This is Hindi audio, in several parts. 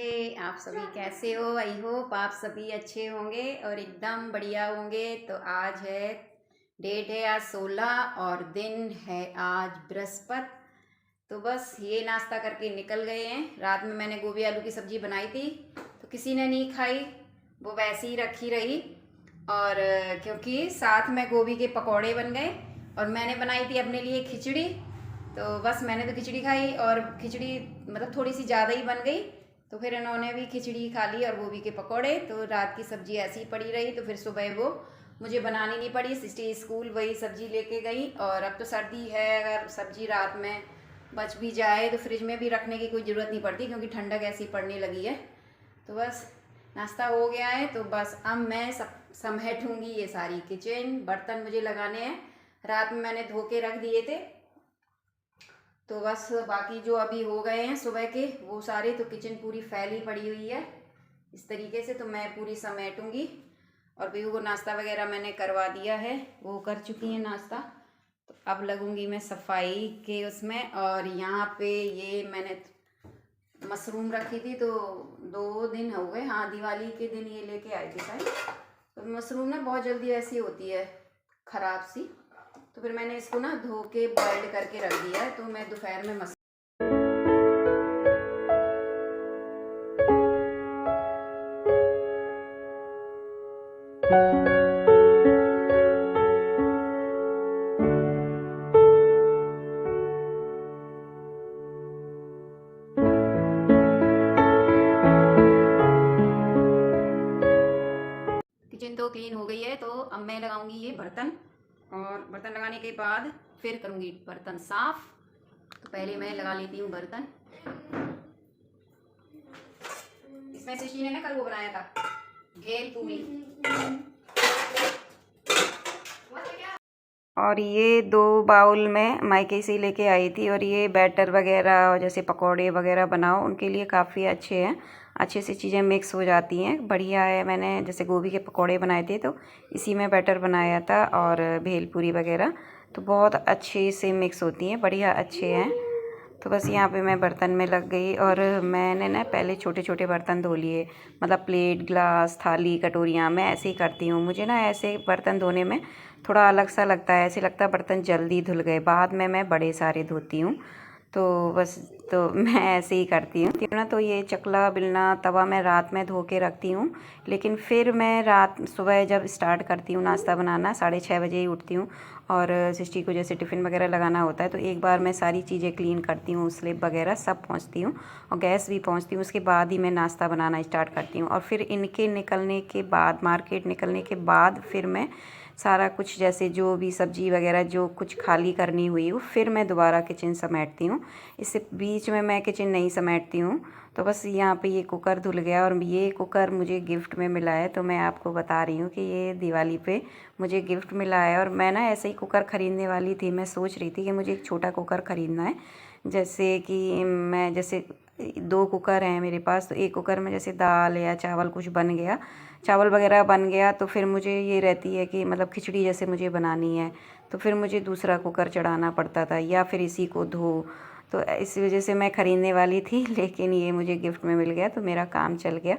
नमस्ते। आप सभी कैसे हो? आई होप आप सभी अच्छे होंगे और एकदम बढ़िया होंगे। तो आज है डेट है आज 16 और दिन है आज बृहस्पति। तो बस ये नाश्ता करके निकल गए हैं। रात में मैंने गोभी आलू की सब्जी बनाई थी तो किसी ने नहीं खाई, वो वैसे ही रखी रही। और क्योंकि साथ में गोभी के पकौड़े बन गए और मैंने बनाई थी अपने लिए खिचड़ी, तो बस मैंने तो खिचड़ी खाई और खिचड़ी मतलब थोड़ी सी ज़्यादा ही बन गई। तो फिर इन्होंने भी खिचड़ी खा ली और गोभी के पकौड़े। तो रात की सब्जी ऐसी ही पड़ी रही, तो फिर सुबह वो मुझे बनानी नहीं पड़ी। सिस्टी स्कूल वही सब्जी लेके गई। और अब तो सर्दी है, अगर सब्जी रात में बच भी जाए तो फ्रिज में भी रखने की कोई ज़रूरत नहीं पड़ती क्योंकि ठंडक ऐसी पड़ने लगी है। तो बस नाश्ता हो गया है, तो बस अब मैं सब समेटूँगी ये सारी किचन। बर्तन मुझे लगाने हैं, रात में मैंने धो के रख दिए थे। तो बस बाकी जो अभी हो गए हैं सुबह के वो सारे, तो किचन पूरी फैली पड़ी हुई है इस तरीके से। तो मैं पूरी समेटूँगी। और पीहू को नाश्ता वगैरह मैंने करवा दिया है, वो कर चुकी है नाश्ता। तो अब लगूंगी मैं सफाई के उसमें। और यहाँ पे ये मैंने मशरूम रखी थी, तो 2 दिन हो गए, हाँ दिवाली के दिन ये लेके आई थी शायद। तो मशरूम ना बहुत जल्दी ऐसी होती है ख़राब सी, तो फिर मैंने इसको ना धो के बॉइल्ड करके रख दिया है। तो मैं दोपहर में किचन तो क्लीन हो गई है। तो अब मैं लगाऊंगी ये बर्तन, और बर्तन लगाने के बाद फिर करूंगी बर्तन साफ। तो पहले मैं लगा लेती हूँ बर्तन। इसमें सिस्टी ने ना कल वो बनाया था भेल पूरी, और ये 2 बाउल में मायके से लेके आई थी। और ये बैटर वगैरह और जैसे पकोड़े वगैरह बनाओ उनके लिए काफ़ी अच्छे हैं, अच्छे से चीज़ें मिक्स हो जाती हैं, बढ़िया है। मैंने जैसे गोभी के पकोड़े बनाए थे तो इसी में बैटर बनाया था, और भेलपूरी वगैरह तो बहुत अच्छे से मिक्स होती हैं, बढ़िया अच्छे हैं। तो बस यहाँ पे मैं बर्तन में लग गई। और मैंने ना पहले छोटे छोटे बर्तन धो लिए, मतलब प्लेट ग्लास थाली कटोरियाँ, मैं ऐसे ही करती हूँ। मुझे ना ऐसे बर्तन धोने में थोड़ा अलग सा लगता है, ऐसे लगता है बर्तन जल्दी धुल गए, बाद में मैं बड़े सारे धोती हूँ। तो बस तो मैं ऐसे ही करती हूँ ना। तो ये चकला बेलना तवा मैं रात में धो के रखती हूँ, लेकिन फिर मैं रात सुबह जब स्टार्ट करती हूँ नाश्ता बनाना 6:30 बजे ही उठती हूँ। और सिस्टी को जैसे टिफ़िन वगैरह लगाना होता है तो एक बार मैं सारी चीज़ें क्लीन करती हूँ, स्लिप वगैरह सब पोंछती हूँ और गैस भी पोंछती हूँ। उसके बाद ही मैं नाश्ता बनाना स्टार्ट करती हूँ। और फिर इनके निकलने के बाद, मार्केट निकलने के बाद, फिर मैं सारा कुछ जैसे जो भी सब्ज़ी वगैरह जो कुछ खाली करनी हुई हो फिर मैं दोबारा किचन समेटती हूँ। इससे बीच में मैं किचन नहीं समेटती हूँ। तो बस यहाँ पे ये कुकर धुल गया, और ये कुकर मुझे गिफ्ट में मिला है। तो मैं आपको बता रही हूँ कि ये दिवाली पे मुझे गिफ्ट मिला है। और मैं ना ऐसे ही कुकर ख़रीदने वाली थी, मैं सोच रही थी कि मुझे एक छोटा कुकर ख़रीदना है। जैसे कि मैं जैसे 2 कुकर हैं मेरे पास, तो एक कुकर में जैसे दाल या चावल कुछ बन गया, चावल वगैरह बन गया, तो फिर मुझे ये रहती है कि मतलब खिचड़ी जैसे मुझे बनानी है तो फिर मुझे दूसरा कुकर चढ़ाना पड़ता था या फिर इसी को धो। तो इस वजह से मैं ख़रीदने वाली थी, लेकिन ये मुझे गिफ्ट में मिल गया तो मेरा काम चल गया।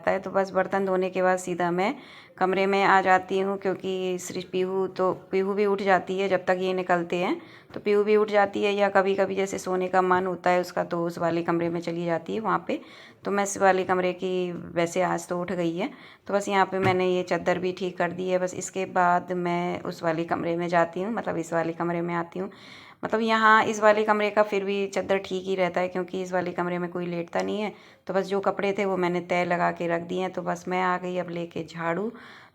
है तो बस बर्तन धोने के बाद सीधा मैं कमरे में आ जाती हूँ, क्योंकि सिर्फ पीहू भी उठ जाती है जब तक ये निकलते हैं। तो पीहू भी उठ जाती है, या कभी कभी जैसे सोने का मन होता है उसका तो उस वाले कमरे में चली जाती है वहाँ पे। तो मैं इस वाले कमरे की, वैसे आज तो उठ गई है, तो बस यहाँ पे मैंने ये चादर भी ठीक कर दी है। बस इसके बाद मैं उस वाले कमरे में जाती हूँ, मतलब इस वाले कमरे में आती हूँ। मतलब यहाँ इस वाले कमरे का फिर भी चादर ठीक ही रहता है, क्योंकि इस वाले कमरे में कोई लेटता नहीं है। तो बस जो कपड़े थे वो मैंने तय लगा के रख दिए हैं। तो बस मैं आ गई अब लेके झाड़ू।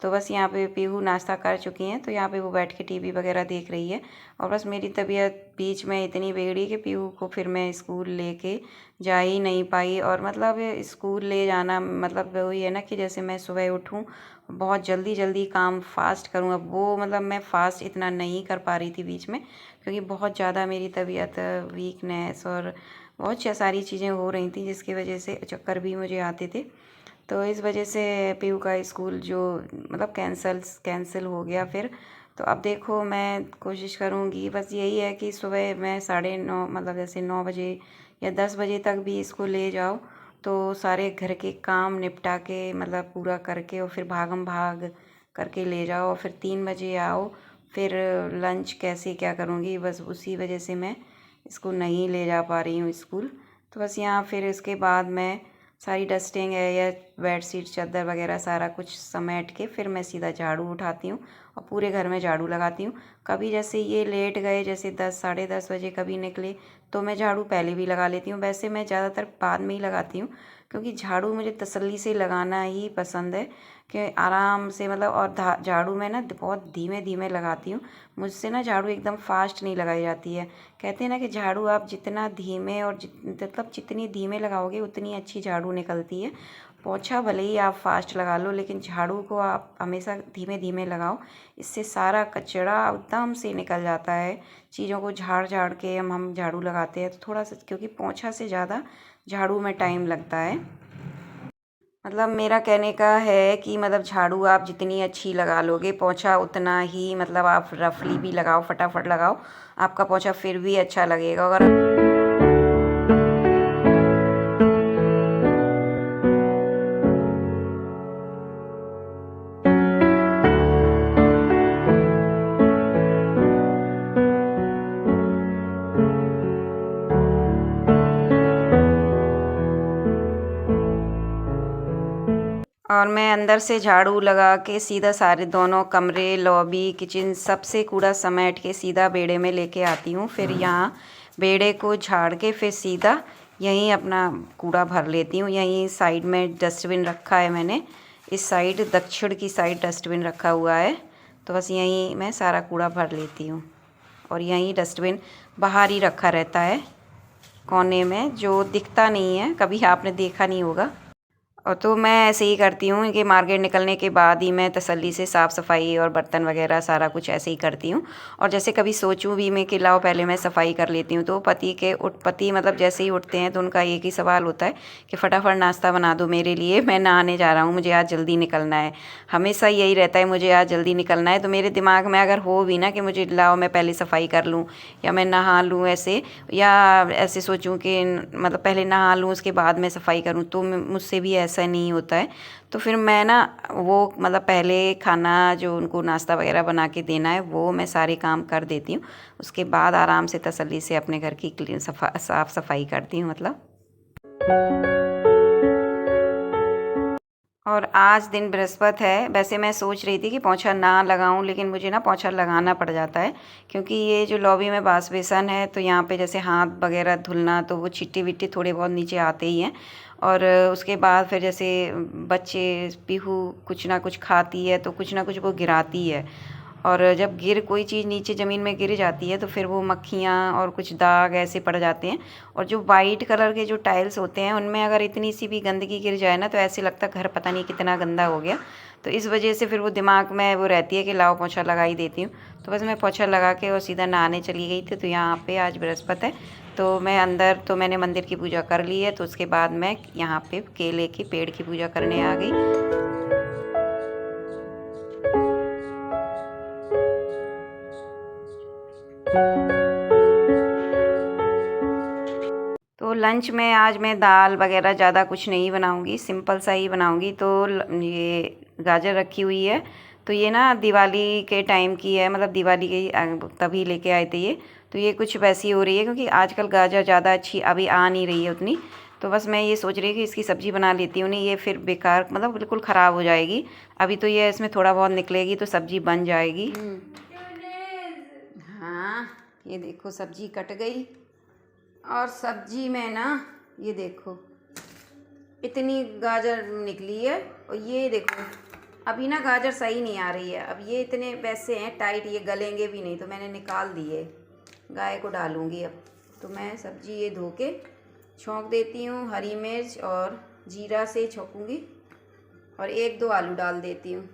तो बस यहाँ पे पीहू नाश्ता कर चुकी हैं, तो यहाँ पे वो बैठ के टीवी वगैरह देख रही है। और बस मेरी तबीयत बीच में इतनी बिगड़ी कि पीहू को फिर मैं स्कूल लेके जा ही नहीं पाई। और मतलब स्कूल ले जाना मतलब वही है ना कि जैसे मैं सुबह उठूँ, बहुत जल्दी जल्दी काम फास्ट करूँ, अब वो मतलब मैं फास्ट इतना नहीं कर पा रही थी बीच में, क्योंकि बहुत ज़्यादा मेरी तबीयत वीकनेस और बहुत सारी चीज़ें हो रही थी, जिसकी वजह से चक्कर भी मुझे आते थे। तो इस वजह से पीहू का स्कूल जो मतलब कैंसिल हो गया फिर। तो अब देखो मैं कोशिश करूँगी, बस यही है कि सुबह मैं 9:30 मतलब जैसे 9 बजे या 10 बजे तक भी इसको ले जाओ, तो सारे घर के काम निपटा के मतलब पूरा करके और फिर भागम भाग करके ले जाओ, और फिर 3 बजे आओ। फिर लंच कैसे क्या करूँगी, बस उसी वजह से मैं इसको नहीं ले जा पा रही हूँ स्कूल। तो बस यहाँ फिर इसके बाद मैं सारी डस्टिंग है या बेडशीट चादर वगैरह सारा कुछ समेट के फिर मैं सीधा झाड़ू उठाती हूँ और पूरे घर में झाड़ू लगाती हूँ। कभी जैसे ये लेट गए, जैसे 10 साढ़े 10 बजे कभी निकले, तो मैं झाड़ू पहले भी लगा लेती हूँ। वैसे मैं ज़्यादातर बाद में ही लगाती हूँ, क्योंकि झाड़ू मुझे तसल्ली से लगाना ही पसंद है, कि आराम से मतलब। और झाड़ू मैं ना बहुत धीमे धीमे लगाती हूँ, मुझसे ना झाड़ू एकदम फास्ट नहीं लगाई जाती है। कहते हैं ना कि झाड़ू आप जितना धीमे और मतलब जितनी धीमे लगाओगे उतनी अच्छी झाड़ू निकलती है। पोछा भले ही आप फास्ट लगा लो, लेकिन झाड़ू को आप हमेशा धीमे धीमे लगाओ, इससे सारा कचरा एकदम से निकल जाता है। चीज़ों को झाड़ झाड़ के हम झाड़ू लगाते हैं तो थोड़ा सा, क्योंकि पोछा से ज़्यादा झाड़ू में टाइम लगता है। मतलब मेरा कहने का है कि मतलब झाड़ू आप जितनी अच्छी लगा लोगे, पोछा उतना ही मतलब आप रफली भी लगाओ, फटाफट लगाओ, आपका पोछा फिर भी अच्छा लगेगा। अगर और मैं अंदर से झाड़ू लगा के सीधा सारे दोनों कमरे, लॉबी, किचन सबसे कूड़ा समेट के सीधा बेड़े में लेके आती हूँ। फिर यहाँ बेड़े को झाड़ के फिर सीधा यहीं अपना कूड़ा भर लेती हूँ। यहीं साइड में डस्टबिन रखा है मैंने, इस साइड दक्षिण की साइड डस्टबिन रखा हुआ है, तो बस यहीं मैं सारा कूड़ा भर लेती हूँ। और यहीं डस्टबिन बाहर ही रखा रहता है कोने में, जो दिखता नहीं है, कभी आपने देखा नहीं होगा। और तो मैं ऐसे ही करती हूँ कि मार्केट निकलने के बाद ही मैं तसल्ली से साफ़ सफाई और बर्तन वगैरह सारा कुछ ऐसे ही करती हूँ। और जैसे कभी सोचूं भी मैं कि लाओ पहले मैं सफाई कर लेती हूँ, तो पति मतलब जैसे ही उठते हैं तो उनका एक ही सवाल होता है कि फटाफट नाश्ता बना दो मेरे लिए, मैं नहाने जा रहा हूँ, मुझे आज जल्दी निकलना है। हमेशा यही रहता है, मुझे आज जल्दी निकलना है। तो मेरे दिमाग में अगर हो भी ना कि मुझे लाओ मैं पहले सफाई कर लूँ या मैं नहा लूँ ऐसे, या ऐसे सोचूं कि मतलब पहले नहा लूँ उसके बाद मैं सफाई करूँ, तो मुझसे भी ऐसा नहीं होता है। तो फिर मैं ना वो मतलब पहले खाना जो उनको नाश्ता वगैरह बना के देना है वो मैं सारे काम कर देती हूँ, उसके बाद आराम से तसल्ली से अपने घर की साफ़ सफाई करती हूँ मतलब। और आज दिन बृहस्पति है। वैसे मैं सोच रही थी कि पोंछा ना लगाऊं, लेकिन मुझे ना पोंछा लगाना पड़ जाता है, क्योंकि ये जो लॉबी में बास बेसन है, तो यहाँ पे जैसे हाथ वगैरह धुलना, तो वो चिट्टी विट्टी थोड़े बहुत नीचे आते ही हैं। और उसके बाद फिर जैसे बच्चे पीहू कुछ ना कुछ खाती है तो कुछ ना कुछ वो गिराती है, और जब कोई चीज़ नीचे ज़मीन में गिर जाती है तो फिर वो मक्खियाँ और कुछ दाग ऐसे पड़ जाते हैं। और जो वाइट कलर के जो टाइल्स होते हैं उनमें अगर इतनी सी भी गंदगी गिर जाए ना, तो ऐसे लगता है घर पता नहीं कितना गंदा हो गया। तो इस वजह से फिर वो दिमाग में वो रहती है कि लाओ पोछा लगा ही देती हूँ। तो बस मैं पोछा लगा के और सीधा नहाने चली गई थी। तो यहाँ पे आज बृहस्पति है, तो मैं अंदर तो मैंने मंदिर की पूजा कर ली है, तो उसके बाद मैं यहाँ पे केले के पेड़ की पूजा करने आ गई। तो लंच में आज मैं दाल वगैरह ज़्यादा कुछ नहीं बनाऊंगी, सिंपल सा ही बनाऊंगी। तो ये गाजर रखी हुई है, तो ये ना दिवाली के टाइम की है, मतलब दिवाली के तभी लेके आए थे ये। तो ये कुछ वैसी हो रही है, क्योंकि आजकल गाजर ज़्यादा अच्छी अभी आ नहीं रही है उतनी। तो बस मैं ये सोच रही हूँ कि इसकी सब्ज़ी बना लेती हूँ, नहीं ये फिर बेकार मतलब बिल्कुल ख़राब हो जाएगी। अभी तो ये इसमें थोड़ा बहुत निकलेगी तो सब्ज़ी बन जाएगी। हाँ, ये देखो सब्ज़ी कट गई, और सब्जी में ना ये देखो इतनी गाजर निकली है, और ये देखो अभी ना गाजर सही नहीं आ रही है, अब ये इतने वैसे हैं टाइट, ये गलेंगे भी नहीं, तो मैंने निकाल दिए, गाय को डालूँगी अब। तो मैं सब्ज़ी ये धो के छौंक देती हूँ, हरी मिर्च और जीरा से छौंकूँगी और 1-2 आलू डाल देती हूँ।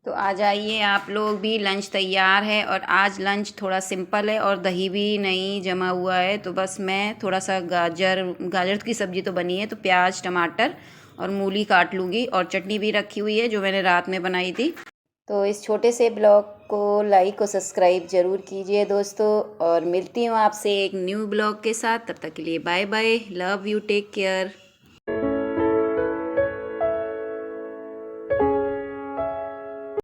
तो आ जाइए आप लोग भी, लंच तैयार है। और आज लंच थोड़ा सिंपल है और दही भी नहीं जमा हुआ है, तो बस मैं थोड़ा सा गाजर की सब्ज़ी तो बनी है, तो प्याज टमाटर और मूली काट लूँगी और चटनी भी रखी हुई है जो मैंने रात में बनाई थी। तो इस छोटे से ब्लॉग को लाइक और सब्सक्राइब ज़रूर कीजिए दोस्तों, और मिलती हूँ आपसे एक न्यू ब्लॉग के साथ। तब तक के लिए bye bye, love you, take care.